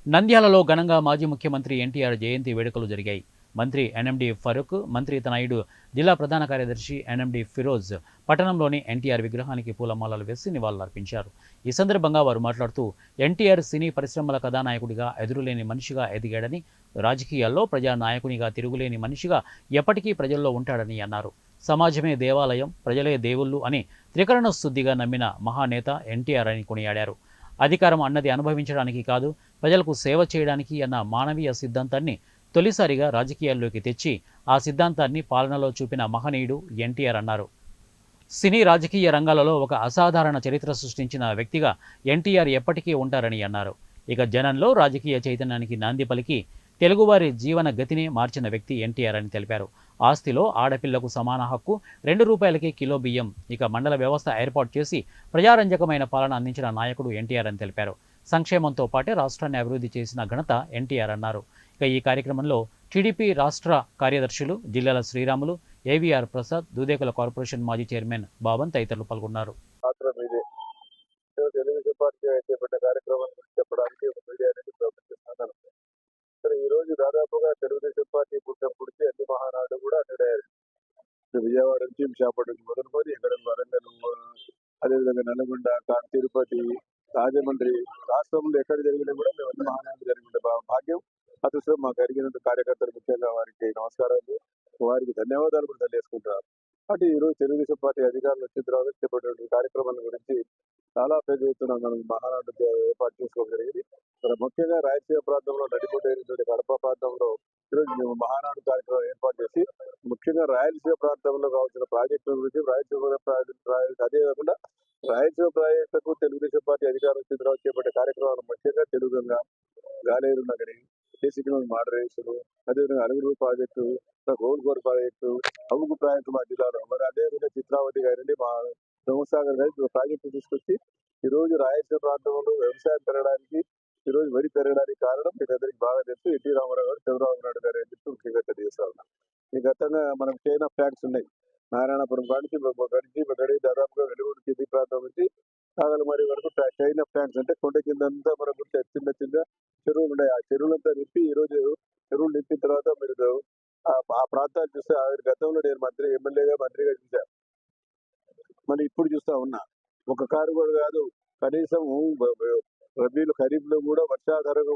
నంద్యాలలో ఘనంగా మాజీ ముఖ్యమంత్రి ఎన్టీఆర్ జయంతి వేడుకలు జరిగాయి. మంత్రి ఎన్ఎండి ఫరూక్, మంత్రి తనయుడు జిల్లా ప్రధాన కార్యదర్శి ఎన్ఎండి ఫిరోజ్ పట్టణంలోని ఎన్టీఆర్ విగ్రహానికి పూలమాలలు వేసి నివాళులర్పించారు. ఈ సందర్భంగా వారు మాట్లాడుతూ ఎన్టీఆర్ సినీ పరిశ్రమల కథానాయకుడిగా ఎదురులేని మనిషిగా ఎదిగాడని, రాజకీయాల్లో ప్రజానాయకునిగా తిరుగులేని మనిషిగా ఎప్పటికీ ప్రజల్లో ఉంటాడని అన్నారు. సమాజమే దేవాలయం, ప్రజలే దేవుళ్ళు అని త్రికరణ శుద్ధిగా నమ్మిన మహానేత ఎన్టీఆర్ అని కొనియాడారు. అధికారం అన్నది అనుభవించడానికి కాదు, ప్రజలకు సేవ చేయడానికి అన్న మానవీయ సిద్ధాంతాన్ని తొలిసారిగా రాజకీయాల్లోకి తెచ్చి ఆ సిద్ధాంతాన్ని పాలనలో చూపిన మహనీయుడు ఎన్టీఆర్ అన్నారు. సినీ రాజకీయ రంగాలలో ఒక అసాధారణ చరిత్ర సృష్టించిన వ్యక్తిగా ఎన్టీఆర్ ఎప్పటికీ ఉంటారని అన్నారు. ఇక జనంలో రాజకీయ చైతన్యానికి నాంది పలికి తెలుగువారి జీవన గతిని మార్చిన వ్యక్తి ఎన్టీఆర్ అని తెలిపారు. ఆస్తిలో ఆడపిల్లకు సమాన హక్కు, ₹2కే కిలో బియ్యం, ఇక మండల వ్యవస్థ ఏర్పాటు చేసి ప్రజారంజకమైన పాలన అందించిన నాయకుడు ఎన్టీఆర్ అని తెలిపారు. సంక్షేమంతో పాటే రాష్ట్రాన్ని అభివృద్ధి చేసిన ఘనత ఎన్టీఆర్ అన్నారు. ఇక ఈ కార్యక్రమంలో టీడీపీ రాష్ట్ర కార్యదర్శులు జిల్లాల శ్రీరాములు, ఏవీఆర్ ప్రసాద్, దూదేకుల కార్పొరేషన్ మాజీ చైర్మన్ బాబన్ తదితరులు పాల్గొన్నారు. తెలుగుదేశం పార్టీ చేపట్టే కార్యక్రమం గురించి చెప్పడానికి ఒక మీడియా అనేది ప్రవర్తిస్తున్నాను. సరే, ఈ రోజు దాదాపుగా తెలుగుదేశం పార్టీ పుట్టినప్పటికీ అన్ని మహానాడు కూడా అటెండ్ అయ్యారు. విజయవాడ నుంచి, విశాఖపట్నం నుంచి మొదలుకొని ఇక్కడ వరంగల్, అదేవిధంగా నల్గొండ, తిరుపతి, రాజమండ్రి, రాష్ట్రంలో ఎక్కడ జరిగినా కూడా మేము అన్ని మహానాడు జరిగిన భాగ్యం, అదృష్టం మాకు కలిగినందుకు కార్యకర్తలు ముఖ్యంగా వారికి నమస్కారాలు, వారికి ధన్యవాదాలు కూడా తెలియజేసుకుంటున్నారు. అంటే ఈ రోజు తెలుగుదేశం పార్టీ అధికారులు వచ్చిన తర్వాత చేపట్టిన కార్యక్రమాల గురించి చాలా పెద్ద ఎత్తున మనం మహానాడు ఏర్పాటు చేసుకోవడం జరిగింది. ముఖ్యంగా రాయలసీమ ప్రాంతంలో నడిపొట్టేటువంటి కడప ప్రాంతంలో ఈరోజు మేము మహానాడు కార్యక్రమం ఏర్పాటు చేసి ముఖ్యంగా రాయలసీమ ప్రాంతంలో కావాల్సిన ప్రాజెక్టుల గురించి అదే కాకుండా రాయలసీమ ప్రాజెక్టులకు తెలుగుదేశం పార్టీ అధికారం వచ్చిన తర్వాత చేపట్టే కార్యక్రమాలు ముఖ్యంగా తెలుగుగా గాలేరు నగరి, కేసీకి మోడరేషన్, అదేవిధంగా అలుగురు ప్రాజెక్టు, గోల్గోర్ ప్రాజెక్టు, అవుగు ప్రాజెక్టు మా జిల్లాలో, మరి అదేవిధంగా చిత్రావతి గారి, మా సోమసాగర్ గారి ప్రాజెక్టు తీసుకొచ్చి ఈ రోజు రాయలసీమ ప్రాంతంలో వ్యవసాయం పెరగడానికి, ఈ రోజు వరి పెరగడానికి కారణం మీకు అందరికి బాగా తెలుసు ఎన్టీ రామారావు గారు, చంద్రబాబు నాయుడు గారు అని చెప్పి ముఖ్యంగా తెలియజేస్తా ఉన్నాం. ఈ గతంగా మనకు చైన్ ఆఫ్ ఫ్యాక్ట్స్ ఉన్నాయి. నారాయణపురం గడి దాదాపుగా వెలుగుడు కింది ప్రాంతం నుంచి కాగలమరి వరకు చైన్ ఆఫ్ ఫ్యాక్ట్స్ అంటే కొండ కింద అంతా మనకు చిన్న చిన్న చెరువులు ఉన్నాయి. ఆ చెరువులంతా నింపి ఈ రోజు చెరువులు నింపిన తర్వాత మీరు ఆ ప్రాంతాలు చూస్తే గతంలో నేను ఎమ్మెల్యేగా మంత్రిగా చూసా, మరి ఇప్పుడు చూస్తా ఉన్నా. ఒక కారు కూడా కాదు, కనీసం రబీలు ఖరీఫ్లో కూడా వర్షాధారంగా